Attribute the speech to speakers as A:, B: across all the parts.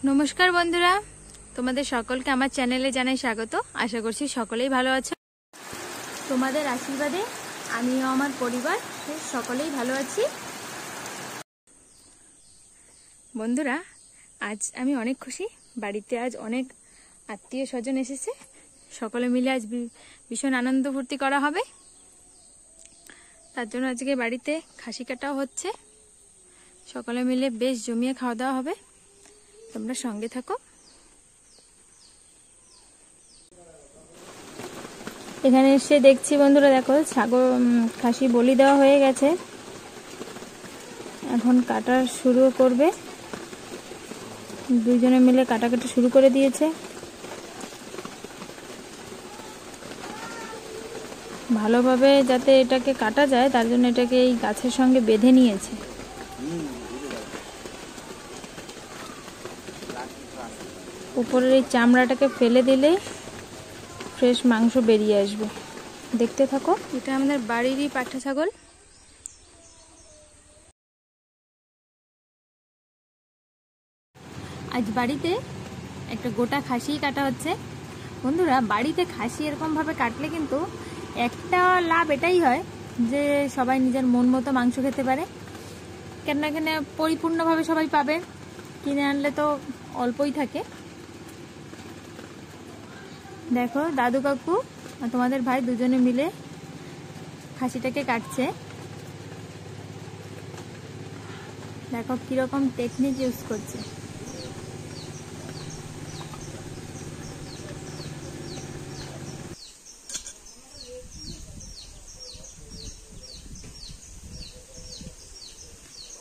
A: নমস্কার বন্ধুরা, তোমাদের সকলকে আমার চ্যানেলে জানাই স্বাগত। আশা করছি সকলেই ভালো আছো। তোমাদের আশীর্বাদে আমিও আমার পরিবার সকলেই ভালো আছি। বন্ধুরা, আজ আমি অনেক খুশি। বাড়িতে আজ অনেক আত্মীয় স্বজন এসেছে। সকলে মিলে আজ ভীষণ আনন্দ ফুর্তি করা হবে। তার জন্য আজকে বাড়িতে খাসি কাটাও হচ্ছে। সকলে মিলে বেশ জমিয়ে খাওয়া দাওয়া হবে। তোমরা সঙ্গে থাকো। এখানে এসে দেখছি বন্ধুরা, দেখো খাসি বলি দেওয়া হয়ে গেছে। এখন কাটা শুরু করবে। দুইজনে মিলে কাটাকাটি শুরু করে দিয়েছে। ভালোভাবে যাতে এটাকে কাটা যায় তার জন্য এটাকে এই গাছের সঙ্গে বেঁধে নিয়েছে। উপরের এই চামড়াটাকে ফেলে দিলে ফ্রেশ মাংস বেরিয়ে আসবে। দেখতে থাকো। এটা আমাদের বাড়িরই পাঠা ছাগল। আজ বাড়িতে একটা গোটা খাসি কাটা হচ্ছে। বন্ধুরা, বাড়িতে খাসি এরকমভাবে কাটলে কিন্তু একটা লাভ এটাই হয় যে সবাই নিজের মন মতো মাংস খেতে পারে। কেন পরিপূর্ণভাবে সবাই পাবে। কিনে আনলে তো অল্পই থাকে। দেখো, দাদু কাকু আর তোমাদের ভাই দুজনে মিলে খাসিটাকে কাটছে। দেখো কিরকম টেকনিক ইউজ করছে।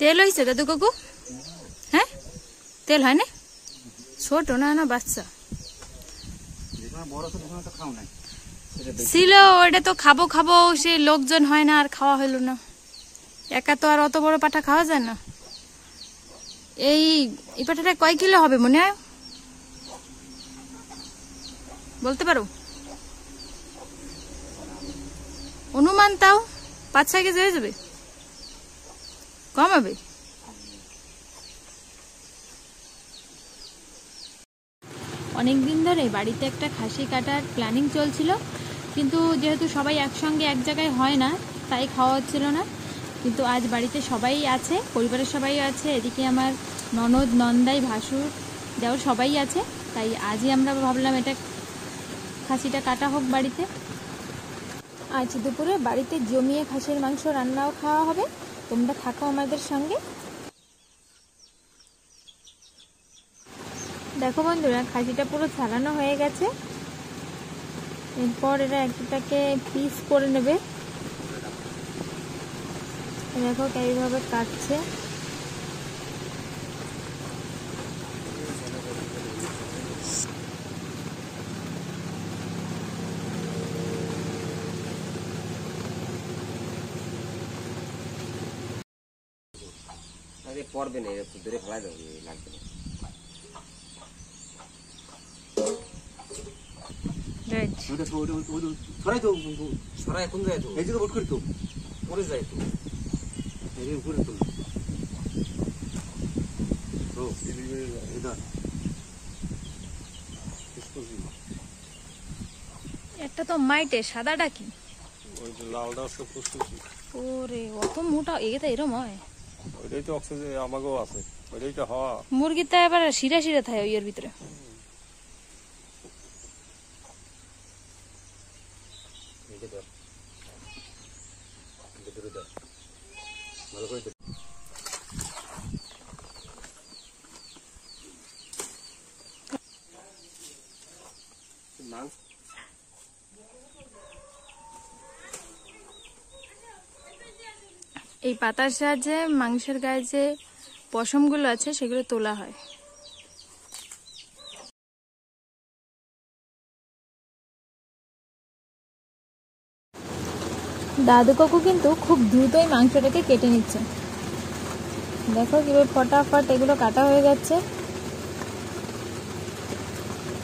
A: তেল হয়েছে দাদু কাকু? হ্যাঁ, তেল হয় না? ছোট না না বাচ্চা ছিল। ওটা তো খাবো খাবো, সে লোকজন হয় না আর খাওয়া হইল না। একা তো আর অত বড় পাঠা খাওয়া যায় না। এই পাঠাটা কয় কিলো হবে মনে হয়? বলতে পারো? অনুমান তাও 5-6 কেজি হয়ে যাবে। কম হবে? অনেকদিন ধরে বাড়িতে একটা খাসি কাটার প্ল্যানিং চলছিল, কিন্তু যেহেতু সবাই একসঙ্গে এক জায়গায় হয় না তাই খাওয়া হচ্ছিল না। কিন্তু আজ বাড়িতে সবাই আছে, পরিবারের সবাই আছে। এদিকে আমার ননদ, নন্দাই, ভাসুর, দেওর সবাই আছে। তাই আজই আমরা ভাবলাম এটা খাসিটা কাটা হোক বাড়িতে। আজ দুপুরে বাড়িতে জমিয়ে খাসির মাংস রান্নাও খাওয়া হবে। তোমরা থাকো আমাদের সঙ্গে। দেখো বন্ধুরা, খাসিটা পুরো ছাড়ানো হয়ে গেছে। এরপর এরা একটাকে পিস করে নেবে। দেখো এইভাবে কাটছে।
B: পড়বে না, ধরে ফেলা যাবে, লাগবে না। সরাই কোন যায় তো? এই যে তো বোট করি তো পরে যায় তো, এর উপরে তো
A: একটা তো মাইটে, সাদাটা কি?
C: ওই যে লালটা সব কুচকুচি।
A: ওরে, অত মোটা এটা এরম হয়?
C: ওইটাই তো অক্সিজেন আমাকেও আছে, ওইটাই তো হওয়া।
A: মুরগিটা এবার শিরা শিরা থাকে ওইয়ের ভিতরে। এই পাতার সাহায্যে মাংসের গায়ে যে পশমগুলো আছে সেগুলো তোলা হয়। দাদু কাকু কিন্তু খুব দ্রুতই মাংসটাকে কেটে নিচ্ছে। দেখো কিভাবে ফটাফট এগুলো কাটা হয়ে যাচ্ছে।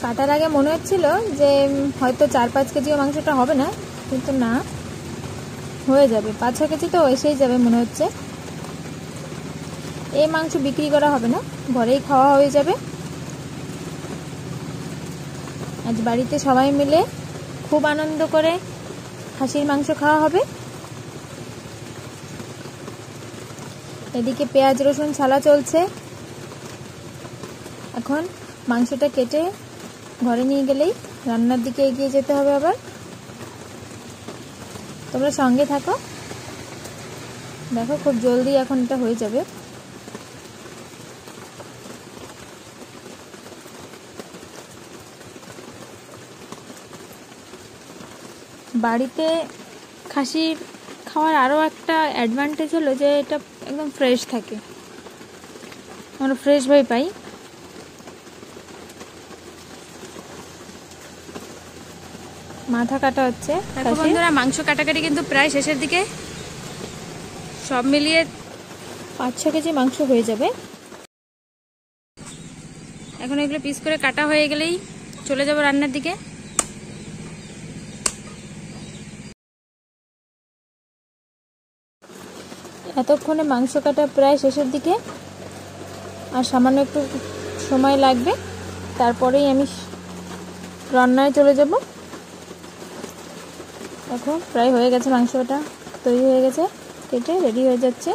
A: কাটার আগে মনে হচ্ছিল যে হয়তো 4-5 কেজিও মাংসটা হবে না, কিন্তু না, হয়ে যাবে। 5-6 কেজি তো এসেই যাবে মনে হচ্ছে। এই মাংস বিক্রি করা হবে না, ঘরেই খাওয়া হয়ে যাবে। আজ বাড়িতে সবাই মিলে খুব আনন্দ করে খাসির মাংস খাওয়া হবে। এদিকে পেঁয়াজ রসুন ছালা চলছে। এখন মাংসটা কেটে ঘরে নিয়ে গেলেই রান্নার দিকে এগিয়ে যেতে হবে। আবার তোমরা সঙ্গে থাকো, দেখো খুব জলদি এখন এটা হয়ে যাবে। বাড়িতে খাসির খাওয়ার আরও একটা অ্যাডভান্টেজ হলো যে এটা একদম ফ্রেশ থাকে, আমরা ফ্রেশভাবে পাই। মাথা কাটা হচ্ছে। বন্ধুরা মাংস কাটাকাটি কিন্তু প্রায় শেষের দিকে, সব মিলিয়ে 5-6 কেজি মাংস হয়ে যাবে। এখন এগুলো পিস করে কাটা হয়ে গেলেই চলে যাব রান্নার দিকে। এতক্ষণে মাংস কাটা প্রায় শেষের দিকে, আর সামান্য একটু সময় লাগবে, তারপরেই আমি রান্নায় চলে যাব। এখন প্রায় হয়ে গেছে, মাংসটা তৈরি হয়ে গেছে, কেটে রেডি হয়ে যাচ্ছে।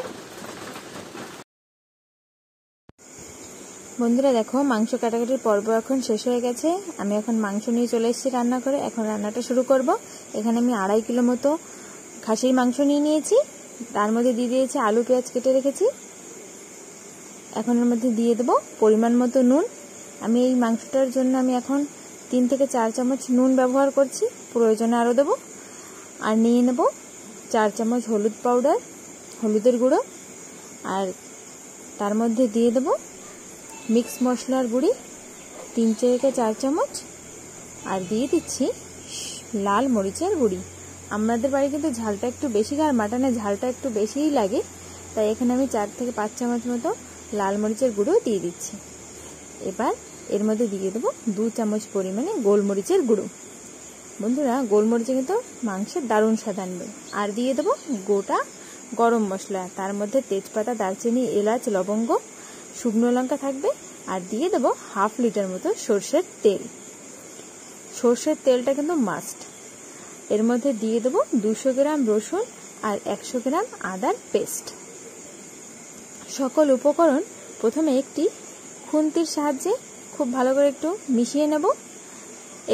A: বন্ধুরা দেখো মাংস কাটাকাটির পর্ব এখন শেষ হয়ে গেছে। আমি এখন মাংস নিয়ে চলে এসেছি রান্না করে। এখন রান্নাটা শুরু করব। এখানে আমি 2.5 কিলো মতো খাসির মাংস নিয়ে নিয়েছি। তার মধ্যে দিয়ে দিয়েছি আলু পেঁয়াজ কেটে রেখেছি। এখন এর মধ্যে দিয়ে দেবো পরিমাণ মতো নুন। আমি এই মাংসটার জন্য আমি এখন 3 থেকে 4 চামচ নুন ব্যবহার করছি, প্রয়োজনে আরও দেবো। আর নিয়ে নেব 4 চামচ হলুদ পাউডার, হলুদের গুঁড়ো। আর তার মধ্যে দিয়ে দেবো মিক্স মশলার গুঁড়ি 3 থেকে 4 চামচ। আর দিয়ে দিচ্ছি লাল মরিচের গুঁড়ি। আমাদের বাড়ি কিন্তু ঝালটা একটু বেশি, আর মাটনের ঝালটা একটু বেশিই লাগে, তাই এখানে আমি 4 থেকে 5 চামচ মতো লাল মরিচের গুঁড়ো দিয়ে দিচ্ছি। এবার এর মধ্যে দিয়ে দেবো 2 চামচ পরিমাণে গোলমরিচের গুঁড়ো। বন্ধুরা গোলমরিচে কিন্তু মাংসের দারুণ স্বাদ আনবে। আর দিয়ে দেবো গোটা গরম মশলা, তার মধ্যে তেজপাতা, দারচিনি, এলাচ, লবঙ্গ, শুকনো লঙ্কা থাকবে। আর দিয়ে দেবো 1/2 লিটার মতো সর্ষের তেল। সর্ষের তেলটা কিন্তু মাস্ট। এর মধ্যে দিয়ে দেবো 200 গ্রাম রসুন আর 100 গ্রাম আদার পেস্ট। সকল উপকরণ প্রথমে একটি খুন্তির সাহায্যে খুব ভালো করে একটু মিশিয়ে নেব।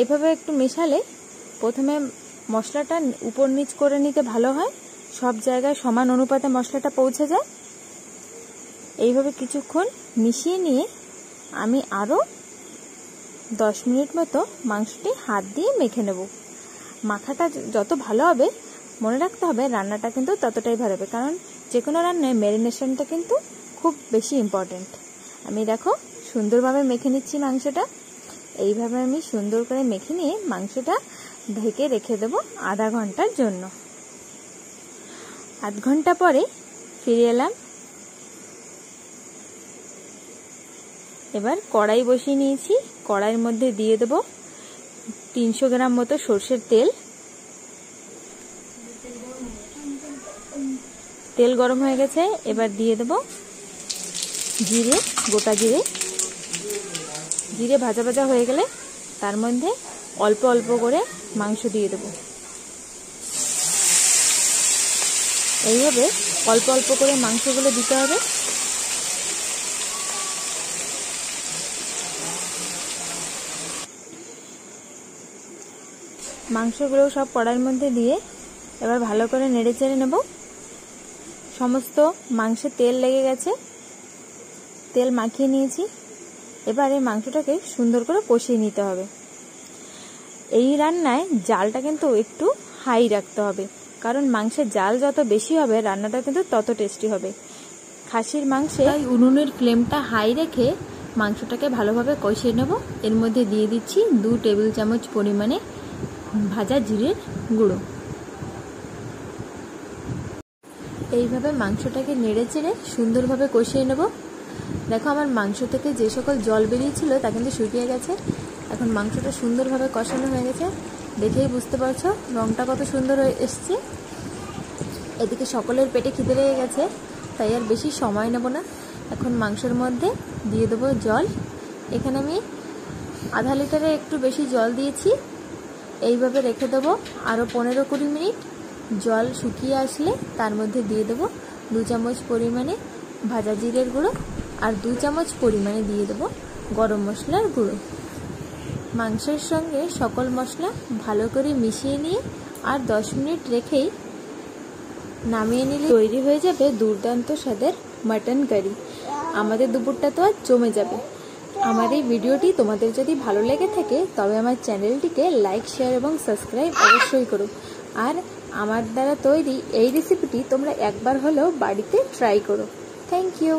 A: এইভাবে একটু মেশালে প্রথমে মশলাটা উপর নিচ করে নিতে ভালো হয়, সব জায়গায় সমান অনুপাতে মশলাটা পৌঁছে যায়। এইভাবে কিছুক্ষণ মিশিয়ে নিয়ে আমি আরও 10 মিনিট মতো মাংসটি হাত দিয়ে মেখে নেব। মাখাটা যত ভালো হবে, মনে রাখতে হবে রান্নাটা কিন্তু ততটাই ভালো হবে, কারণ যে কোনো রান্নায় ম্যারিনেশনটা কিন্তু খুব বেশি ইম্পর্টেন্ট। আমি দেখো সুন্দরভাবে মেখে নিচ্ছি মাংসটা। এইভাবে আমি সুন্দর করে মেখে নিয়ে মাংসটা ঢেকে রেখে দেবো আধা ঘন্টার জন্য। আধ ঘন্টা পরে ফিরে এলাম। এবার কড়াই বসিয়ে নিয়েছি। কড়াইয়ের মধ্যে দিয়ে দেবো 300 গ্রাম মতো সর্ষের তেল। তেল গরম হয়ে গেছে। এবার দিয়ে দেবো জিরে, গোটা জিরে। জিরে ভাজা ভাজা হয়ে গেলে তার মধ্যে অল্প অল্প করে মাংস দিয়ে দেবো। এইভাবে অল্প অল্প করে মাংসগুলো দিতে হবে। মাংসগুলো সব কড়াইয়ের মধ্যে দিয়ে এবার ভালো করে নেড়ে চেড়ে নেব। সমস্ত মাংসে তেল লেগে গেছে, তেল মাখিয়ে নিয়েছি। এবার এই মাংসটাকে সুন্দর করে কষিয়ে নিতে হবে। এই রান্নায় জালটা কিন্তু একটু হাই রাখতে হবে, কারণ মাংসের জাল যত বেশি হবে রান্নাটা কিন্তু তত টেস্টি হবে। খাসির মাংসে উনুনের ফ্লেমটা হাই রেখে মাংসটাকে ভালোভাবে কষিয়ে নেব। এর মধ্যে দিয়ে দিচ্ছি 2 টেবিল চামচ পরিমাণে ভাজা জিরের গুঁড়ো। এইভাবে মাংসটাকে নেড়ে চেড়ে সুন্দরভাবে কষিয়ে নেব। দেখো আমার মাংস থেকে যে সকল জল বেরিয়েছিল তা কিন্তু শুকিয়ে গেছে। এখন মাংসটা সুন্দরভাবে কষানো হয়ে গেছে, দেখেই বুঝতে পারছো রংটা কত সুন্দর হয়ে এসছে। এদিকে সকলের পেটে খিদে লেগে গেছে, তাই আর বেশি সময় নেব না। এখন মাংসের মধ্যে দিয়ে দেবো জল। এখানে আমি আধা লিটারে একটু বেশি জল দিয়েছি। এইভাবে রেখে দেবো আরও 15-20 মিনিট। জল শুকিয়ে আসলে তার মধ্যে দিয়ে দেবো 2 চামচ পরিমাণে ভাজা জিরের গুঁড়ো আর 2 চামচ পরিমাণে দিয়ে দেবো গরম মশলার গুঁড়ো। মাংসের সঙ্গে সকল মশলা ভালো করে মিশিয়ে নিয়ে আর 10 মিনিট রেখেই নামিয়ে নিলে তৈরি হয়ে যাবে দুর্দান্ত স্বাদের মাটন কারি। আমাদের দুপুরটা তো আর জমে যাবে। আমার এই ভিডিওটি তোমাদের যদি ভালো লেগে থাকে তবে আমার চ্যানেলটিকে লাইক, শেয়ার এবং সাবস্ক্রাইব অবশ্যই করো। আর আমার দ্বারা তৈরি এই রেসিপিটি তোমরা একবার হলেও বাড়িতে ট্রাই করো। Thank you.